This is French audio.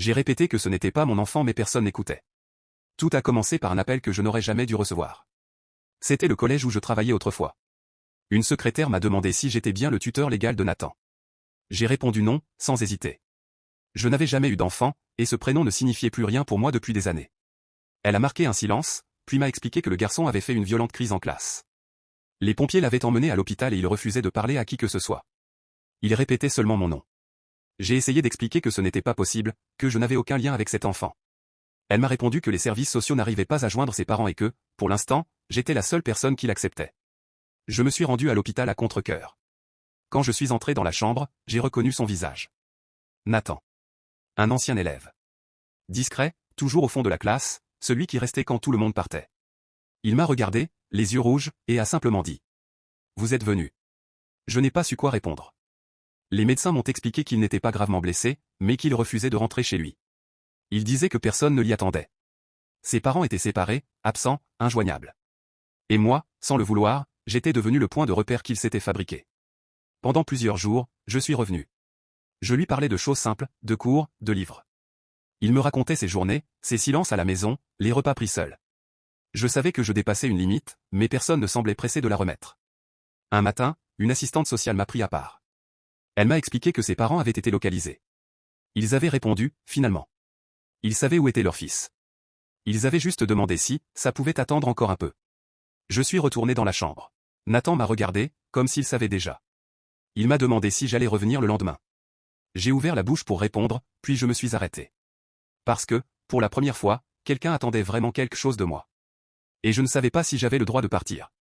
J'ai répété que ce n'était pas mon enfant mais personne n'écoutait. Tout a commencé par un appel que je n'aurais jamais dû recevoir. C'était le collège où je travaillais autrefois. Une secrétaire m'a demandé si j'étais bien le tuteur légal de Nathan. J'ai répondu non, sans hésiter. Je n'avais jamais eu d'enfant, et ce prénom ne signifiait plus rien pour moi depuis des années. Elle a marqué un silence, puis m'a expliqué que le garçon avait fait une violente crise en classe. Les pompiers l'avaient emmené à l'hôpital et il refusait de parler à qui que ce soit. Il répétait seulement mon nom. J'ai essayé d'expliquer que ce n'était pas possible, que je n'avais aucun lien avec cet enfant. Elle m'a répondu que les services sociaux n'arrivaient pas à joindre ses parents et que, pour l'instant, j'étais la seule personne qui l'acceptait. Je me suis rendu à l'hôpital à contre-cœur. Quand je suis entré dans la chambre, j'ai reconnu son visage. Nathan. Un ancien élève. Discret, toujours au fond de la classe, celui qui restait quand tout le monde partait. Il m'a regardé, les yeux rouges, et a simplement dit. Vous êtes venu. Je n'ai pas su quoi répondre. Les médecins m'ont expliqué qu'il n'était pas gravement blessé, mais qu'il refusait de rentrer chez lui. Il disait que personne ne l'y attendait. Ses parents étaient séparés, absents, injoignables. Et moi, sans le vouloir, j'étais devenu le point de repère qu'il s'était fabriqué. Pendant plusieurs jours, je suis revenu. Je lui parlais de choses simples, de cours, de livres. Il me racontait ses journées, ses silences à la maison, les repas pris seuls. Je savais que je dépassais une limite, mais personne ne semblait pressé de la remettre. Un matin, une assistante sociale m'a pris à part. Elle m'a expliqué que ses parents avaient été localisés. Ils avaient répondu, finalement. Ils savaient où était leur fils. Ils avaient juste demandé si, ça pouvait attendre encore un peu. Je suis retourné dans la chambre. Nathan m'a regardé, comme s'il savait déjà. Il m'a demandé si j'allais revenir le lendemain. J'ai ouvert la bouche pour répondre, puis je me suis arrêté. Parce que, pour la première fois, quelqu'un attendait vraiment quelque chose de moi. Et je ne savais pas si j'avais le droit de partir.